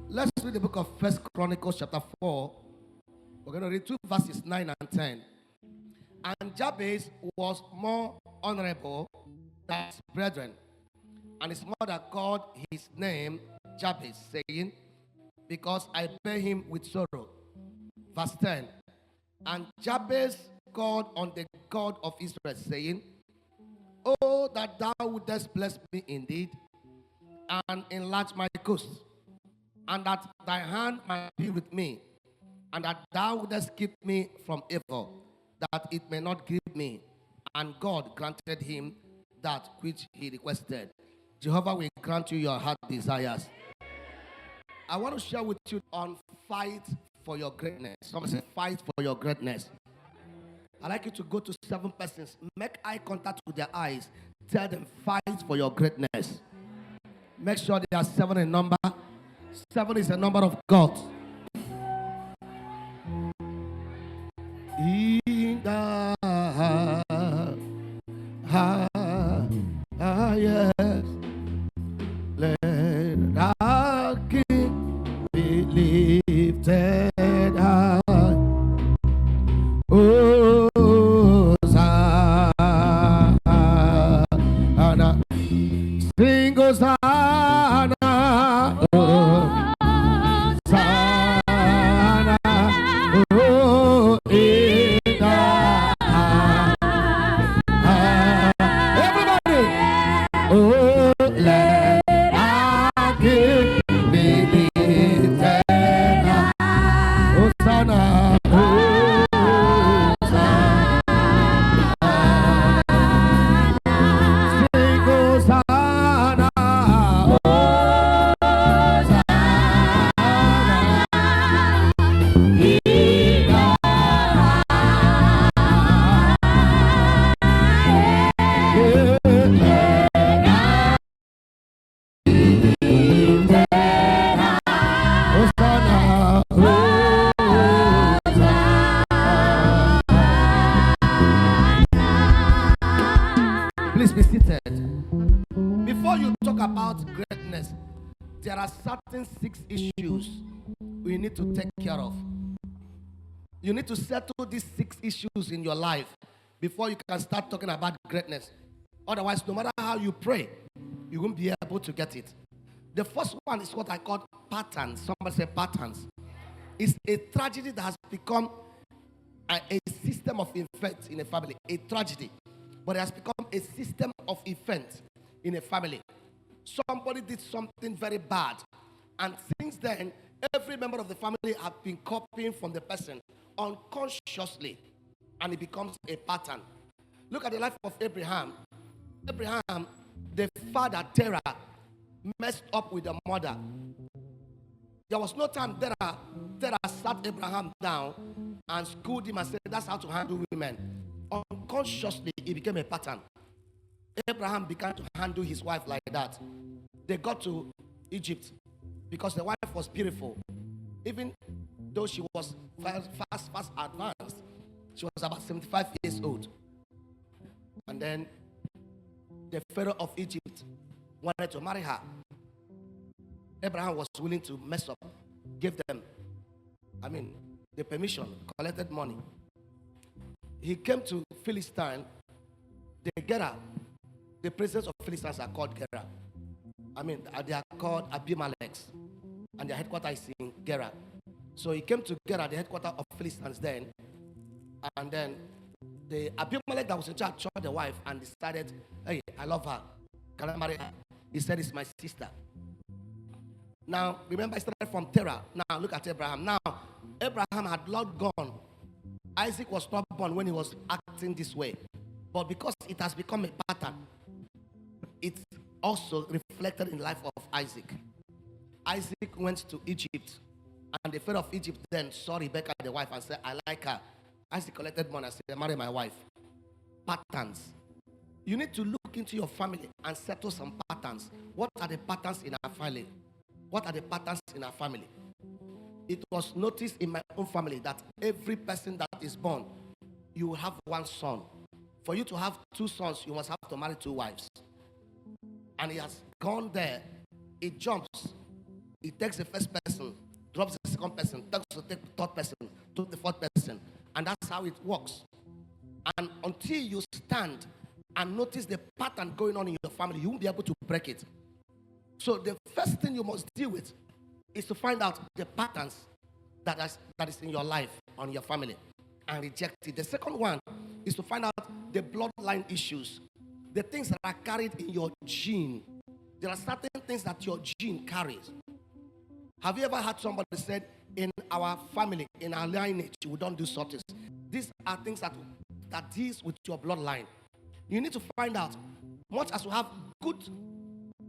Let's read the book of First Chronicles chapter 4. We're going to read 2 verses 9 and 10. And Jabez was more honorable than his brethren, and his mother called his name Jabez, saying, because I bear him with sorrow. Verse 10. And Jabez called on the God of Israel, saying, oh, that thou wouldest bless me indeed, and enlarge my coast, and that thy hand might be with me, and that thou wouldest keep me from evil, that it may not grieve me. And God granted him that which he requested. Jehovah will grant you your heart desires. I want to share with you on fight for your greatness. Someone say, fight for your greatness. I'd like you to go to 7 persons, make eye contact with their eyes, tell them, fight for your greatness. Make sure they are 7 in number. 7 is a number of God. In the highest, let our King be lifted high. Hosanna, sing Hosanna, Hosanna, oh, in the everybody, oh, let our King be lifted high. Hosanna, please be seated. Before you talk about greatness, there are certain 6 issues we need to take care of. You need to settle these 6 issues in your life before you can start talking about greatness. Otherwise, no matter how you pray, you won't be able to get it. The first one is what I call patterns. Somebody say patterns. It's a tragedy that has become a system of events in a family. A tragedy. But it has become a system of events in a family. Somebody did something very bad, and since then, every member of the family have been copying from the person unconsciously, and it becomes a pattern. Look at the life of Abraham. Abraham, the father Terah, messed up with the mother. There was no time Terah sat Abraham down and schooled him and said, that's how to handle women. Unconsciously, it became a pattern. Abraham began to handle his wife like that. They got to Egypt because the wife was beautiful. Even though she was fast advanced, she was about 75 years old. And then the Pharaoh of Egypt wanted to marry her. Abraham was willing to mess up, give them, the permission, collected money. He came to Philistine, the Gerar. The presidents of Philistines are called Gerar. They are called Abimelechs, and their headquarters is in Gerar. So he came to Gerar, the headquarters of Philistines then, and then the Abimelech that was in charge saw the wife and decided, hey, I love her. Can I marry her? He said, it's my sister. Now, remember I started from Terah. Now, look at Abraham. Now, Abraham had long gone. Isaac was not born when he was acting this way. But because it has become a pattern, it's also reflected in the life of Isaac. Isaac went to Egypt, and the Pharaoh of Egypt then saw Rebecca, the wife, and said, I like her. Isaac collected money and said, marry my wife. Patterns. You need to look into your family and settle some patterns. What are the patterns in our family? What are the patterns in our family? It was noticed in my own family that every person that is born, you will have 1 son. For you to have 2 sons, you must have to marry 2 wives. And he has gone there. It jumps. He takes the first person, second person, talks to the third person, to the fourth person. And that's how it works. And until you stand and notice the pattern going on in your family, you won't be able to break it. So the first thing you must deal with is to find out the patterns that is in your life, on your family, and reject it. The second one is to find out the bloodline issues, the things that are carried in your gene. There are certain things that your gene carries. Have you ever had somebody said, in our family, in our lineage, we don't do sorties? These are things that deals with your bloodline. You need to find out, much as we have good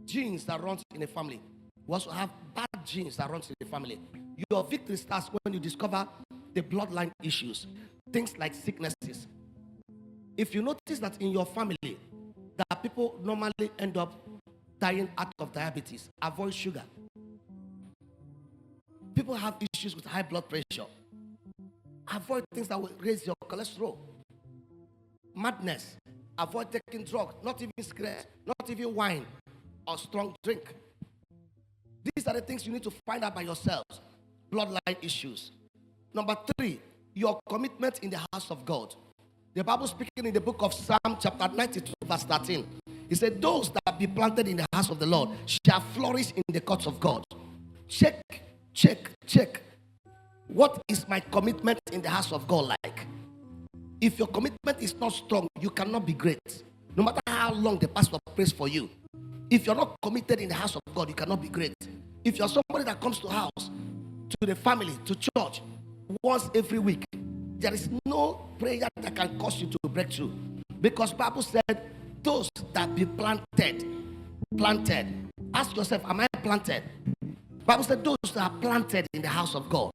genes that runs in a family, we also have bad genes that runs in the family. Your victory starts when you discover the bloodline issues, things like sicknesses. If you notice that in your family, that people normally end up dying out of diabetes, avoid sugar. People have issues with high blood pressure. Avoid things that will raise your cholesterol. Madness. Avoid taking drugs, not even cigarettes, not even wine or strong drink. These are the things you need to find out by yourselves. Bloodline issues. Number 3, your commitment in the house of God. The Bible speaking in the book of Psalm chapter 92 verse 13. It said, those that be planted in the house of the Lord shall flourish in the courts of God. Check. What is my commitment in the house of God like? If your commitment is not strong, you cannot be great. No matter how long the pastor prays for you. If you're not committed in the house of God, you cannot be great. If you're somebody that comes to house, to the family, to church, once every week, there is no prayer that can cause you to break through. Because Bible said, those that be planted. Ask yourself, am I planted? Bible said, those that are planted in the house of God,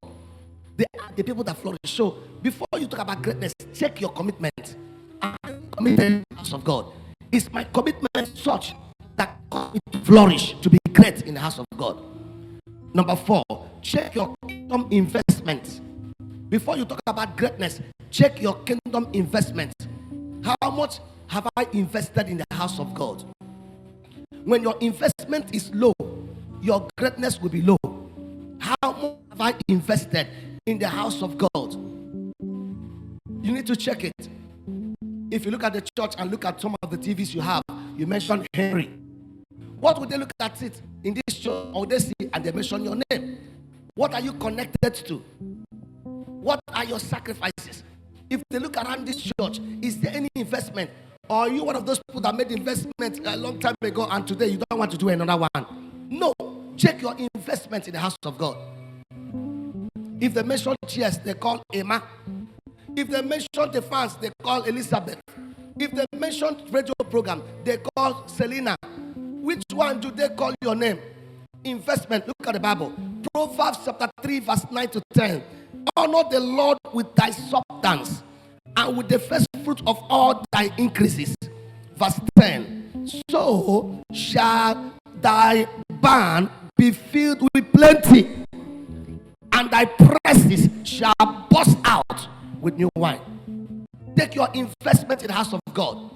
they are the people that flourish. So before you talk about greatness, check your commitment. I'm committed in the house of God. Is my commitment such that cause me to flourish, to be great in the house of God? Number 4, check your kingdom investment. Before you talk about greatness, check your kingdom investment. How much have I invested in the house of God? When your investment is low, your greatness will be low. How much have I invested in the house of God? You need to check it. If you look at the church and look at some of the TVs you have, you mentioned Henry. What would they look at it in this church, or they see and they mention your name? What are you connected to? What are your sacrifices? If they look around this church, is there any investment? Or are you one of those people that made investment a long time ago and today you don't want to do another one? No. Check your investment in the house of God. If they mention chairs, they call Emma. If they mention the fans, they call Elizabeth. If they mention radio program, they call Selena. Which one do they call your name? Investment. Look at the Bible. Proverbs chapter 3 verse 9 to 10. Honor the Lord with thy substance and with the first fruit of all thy increases. Verse 10. So shall thy barn be filled with plenty, and thy presses shall burst out with new wine. Take your investment in the house of God.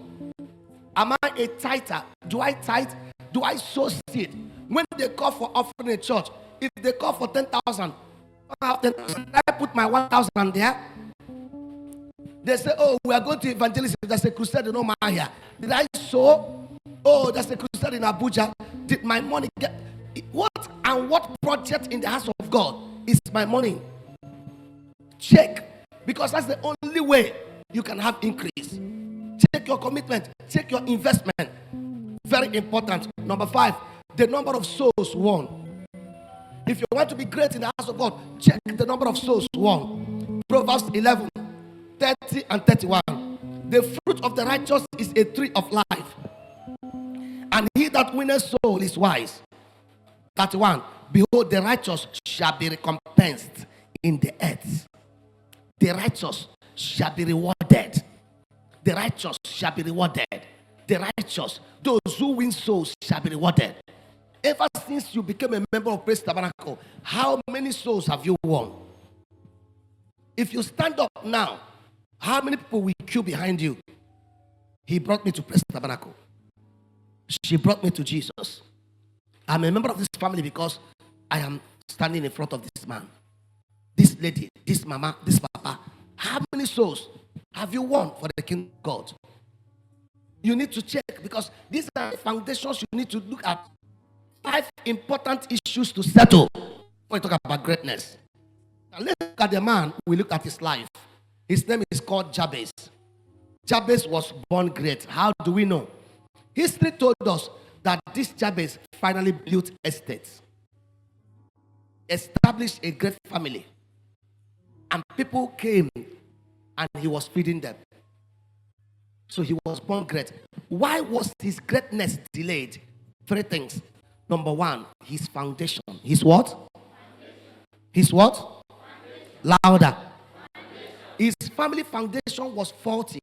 Am I a tither? Do I tithe? Do I sow seed? When they call for offering in church, if they call for 10,000, I put my 1,000 there. They say, oh, we are going to evangelism. There's a crusade in Omaha here. Did I sow? Oh, there's a crusade in Abuja. Did my money get? What and what project in the house of God is my money? Check. Because that's the only way you can have increase. Check your commitment. Check your investment. Very important. Number 5, the number of souls won. If you want to be great in the house of God, check the number of souls won. Proverbs 11, 30 and 31. The fruit of the righteous is a tree of life, and he that winneth soul is wise. 31. Behold, the righteous shall be recompensed in the earth. The righteous shall be rewarded. The righteous shall be rewarded. The righteous, those who win souls, shall be rewarded. Ever since you became a member of Praise Tabernacle, how many souls have you won? If you stand up now, how many people will queue behind you? He brought me to Praise Tabernacle. She brought me to Jesus. I'm a member of this family because I am standing in front of this man. this lady, this mama, this papa, how many souls have you won for the kingdom of God? You need to check, because these are the foundations you need to look at. 5 important issues to settle when we talk about greatness. Now let's look at the man. We look at his life. His name is called Jabez. Jabez was born great. How do we know? History told us that this Jabez finally built estates, established a great family, and people came and he was feeding them. So he was born great. Why was his greatness delayed? 3 things. Number 1, his foundation. His what? His what? Louder. His family foundation was faulty.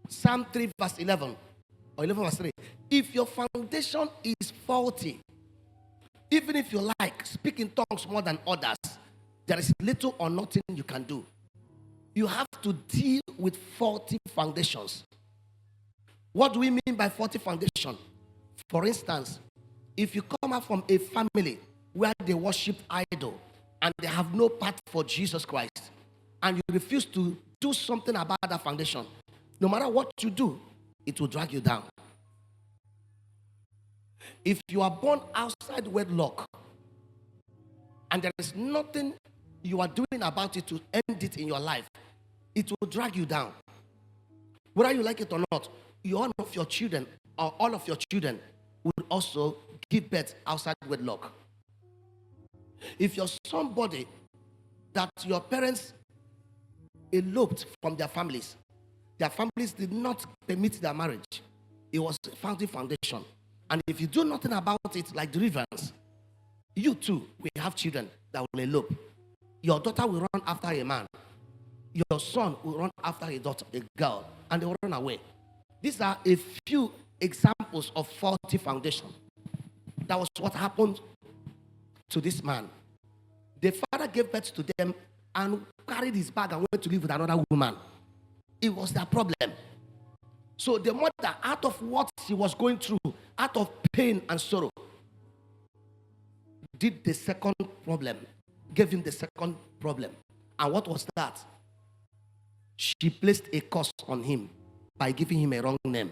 Psalm 3 verse 11 or 11 verse 3. If your foundation is faulty, even if you like speak in tongues more than others, there is little or nothing you can do. You have to deal with faulty foundations. What do we mean by faulty foundation? For instance, if you come out from a family where they worship idol and they have no path for Jesus Christ, and you refuse to do something about that foundation, no matter what you do, it will drag you down. If you are born outside wedlock and there is nothing you are doing about it to end it in your life, it will drag you down. Whether you like it or not, all of your children or all of your children will also give birth outside wedlock. If you're somebody that your parents eloped from their families did not permit their marriage, it was a faulty foundation. And if you do nothing about it, like deliverance, you too will have children that will elope. Your daughter will run after a man. Your son will run after a daughter, a girl, and they will run away. These are a few examples of faulty foundation. That was what happened to this man. The father gave birth to them and carried his bag and went to live with another woman. It was their problem. So the mother, out of what she was going through, out of pain and sorrow, did the second problem, gave him the second problem. And what was that? She placed a curse on him by giving him a wrong name.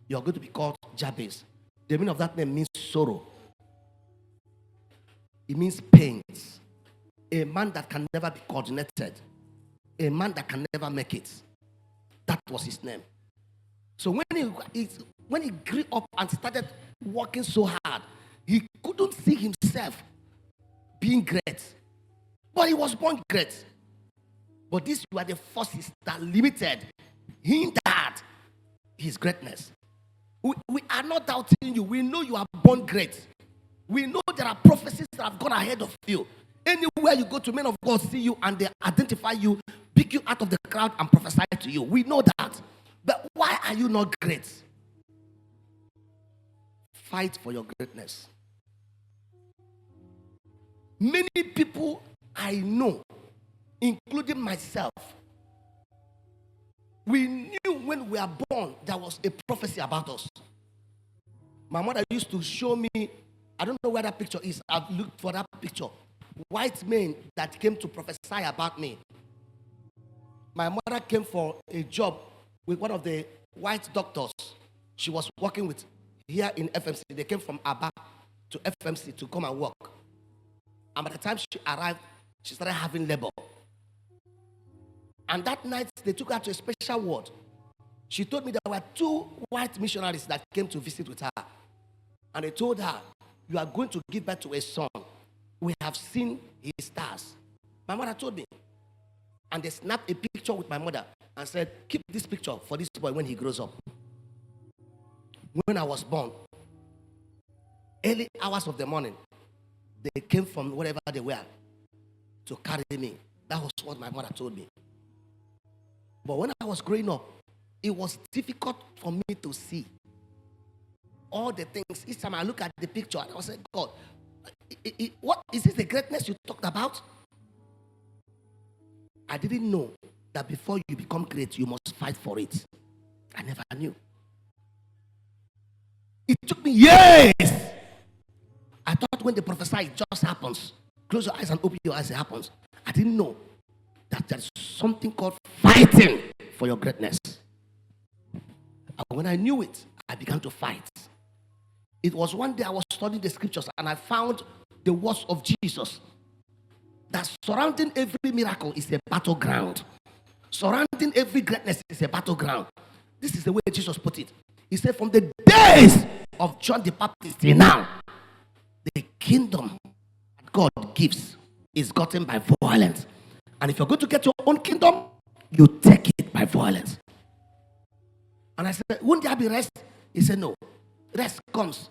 You're going to be called Jabez. The meaning of that name means sorrow. It means pains. A man that can never be coordinated. A man that can never make it. That was his name. So when he grew up and started working so hard, he couldn't see himself being great. But he was born great. But these were the forces that limited, hindered his greatness. We are not doubting you. We know you are born great. We know there are prophecies that have gone ahead of you. Anywhere you go to, men of God see you and they identify you, pick you out of the crowd and prophesy to you. We know that. But why are you not great? Fight for your greatness. Many people I know, including myself, we knew when we were born there was a prophecy about us. My mother used to show me, I don't know where that picture is. I've looked for that picture. White men that came to prophesy about me. My mother came for a job with one of the white doctors she was working with here in FMC. They came from Aba to FMC to come and work. And by the time she arrived, she started having labor. And that night, they took her to a special ward. She told me there were 2 white missionaries that came to visit with her. And they told her, you are going to give birth to a son. We have seen his stars. My mother told me. And they snapped a picture with my mother and said, keep this picture for this boy when he grows up. When I was born, early hours of the morning, they came from wherever they were to carry me. That was what my mother told me. But when I was growing up, it was difficult for me to see all the things. Each time I look at the picture, I was saying, God, what is this the greatness you talked about? I didn't know that before you become great, you must fight for it. I never knew. It took me years. I thought when they prophesy, it just happens. Close your eyes and open your eyes. It happens. I didn't know that there's something called fighting for your greatness. And when I knew it, I began to fight. It was one day I was studying the scriptures and I found the words of Jesus that surrounding every miracle is a battleground. Surrounding every greatness is a battleground. This is the way Jesus put it. He said, from the days of John the Baptist till now, the kingdom that God gives is gotten by violence. And if you're going to get your own kingdom, you take it by violence. And I said, won't there be rest? He said, no. Rest comes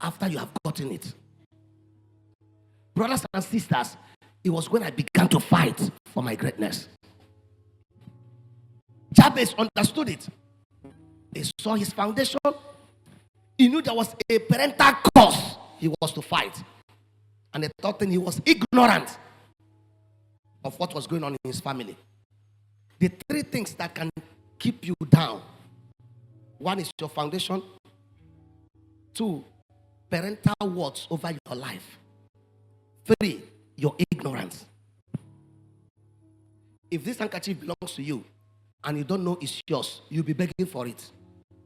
after you have gotten it. Brothers and sisters, it was when I began to fight for my greatness. Jabez understood it. He saw his foundation. He knew there was a parental cause he was to fight. And the third thing, he was ignorant of what was going on in his family. The three things that can keep you down. One is your foundation. Two, parental words over your life. Three, your ignorance. If this handkerchief belongs to you and you don't know it's yours, you'll be begging for it.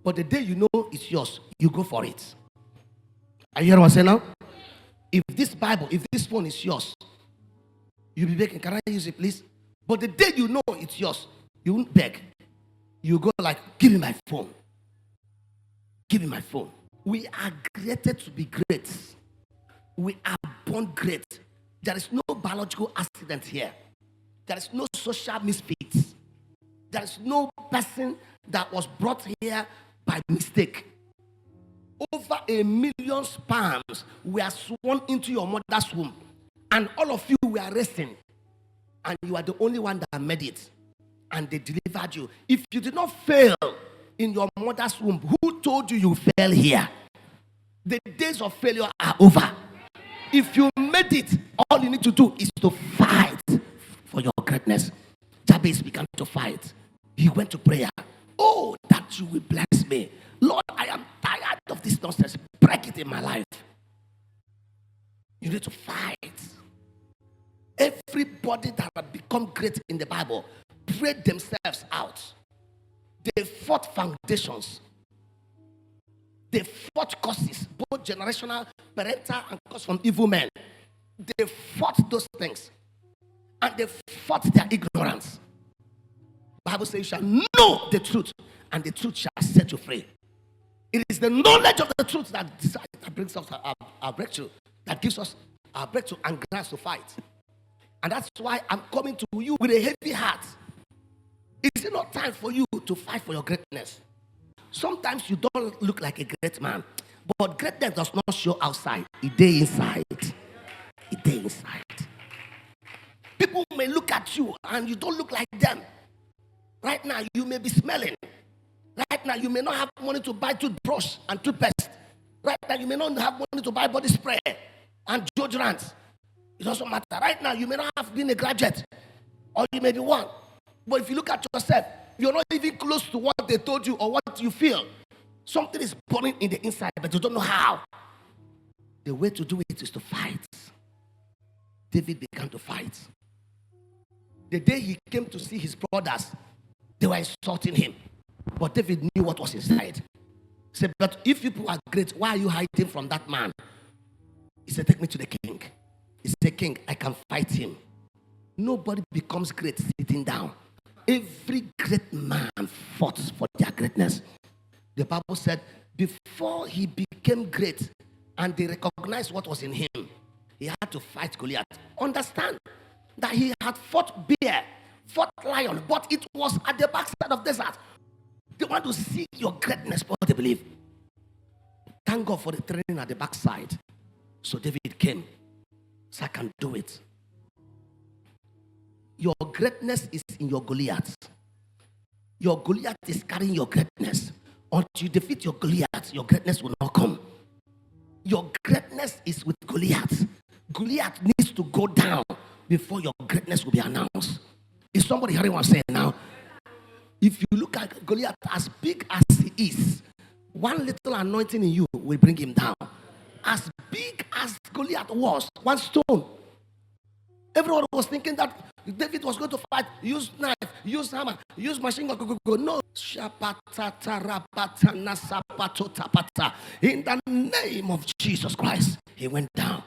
But the day you know it's yours, you go for it. Are you hearing what I'm saying now? If this Bible, if this phone is yours, you'll be begging, can I use it please? But the day you know it's yours, you won't beg. You go like, give me my phone. Give me my phone. We are created to be great. We are born great. There is no biological accident here. There is no social misfit. There is no person that was brought here by mistake. Over 1 million sperms were sworn into your mother's womb. And all of you were racing. And you are the only one that made it. And they delivered you. If you did not fail in your mother's womb, who told you you fell here? The days of failure are over. If you made it, all you need to do is to fight for your greatness. Jabez began to fight. He went to prayer. Oh, that you will bless me. Lord, I am tired of this nonsense. Break it in my life. You need to fight. Everybody that had become great in the Bible prayed themselves out. They fought foundations. They fought causes, both generational, parental, and cause from evil men. They fought those things. And they fought their ignorance. The Bible says you shall know the truth, and the truth shall set you free. It is the knowledge of the truth that brings us our breakthrough, that gives us our breakthrough and grants to fight. And that's why I'm coming to you with a heavy heart. Is it not time for you to fight for your greatness? Sometimes you don't look like a great man, but greatness does not show outside. It is inside. It is inside. People may look at you and you don't look like them. Right now, you may be smelling. Right now, you may not have money to buy toothbrush and toothpaste. Right now, you may not have money to buy body spray and deodorant. It doesn't matter. Right now, you may not have been a graduate, or you may be one. But if you look at yourself, you're not even close to what they told you or what you feel. Something is burning in the inside, but you don't know how. The way to do it is to fight. David began to fight. The day he came to see his brothers, they were insulting him. But David knew what was inside. He said, but if people are great, why are you hiding from that man? He said, take me to the king. He said, king, I can fight him. Nobody becomes great sitting down. Every great man fought for their greatness. The Bible said, before he became great and they recognized what was in him, he had to fight Goliath. Understand that he had fought bear, fought lion, but it was at the backside of desert. They want to see your greatness, but they believe. Thank God for the training at the backside. So David came. So I can do it. Your greatness is in your Goliath. Your Goliath is carrying your greatness. Until you defeat your Goliath, your greatness will not come. Your greatness is with Goliath. Goliath needs to go down before your greatness will be announced. Is somebody hearing what I'm saying now? If you look at Goliath as big as he is, one little anointing in you will bring him down. As big as Goliath was, one stone Everyone was thinking that David was going to fight, use knife, use hammer, use machine gun. Go. No. In the name of Jesus Christ, he went down.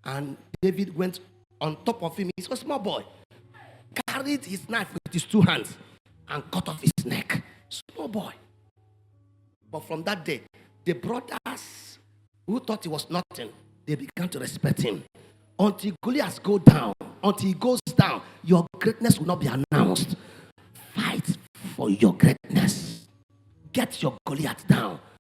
And David went on top of him. He's a small boy. Carried his knife with his 2 hands and cut off his neck. Small boy. But from that day, the brothers who thought he was nothing, they began to respect him. Until Goliath goes down, your greatness will not be announced. Fight for your greatness. Get your Goliath down.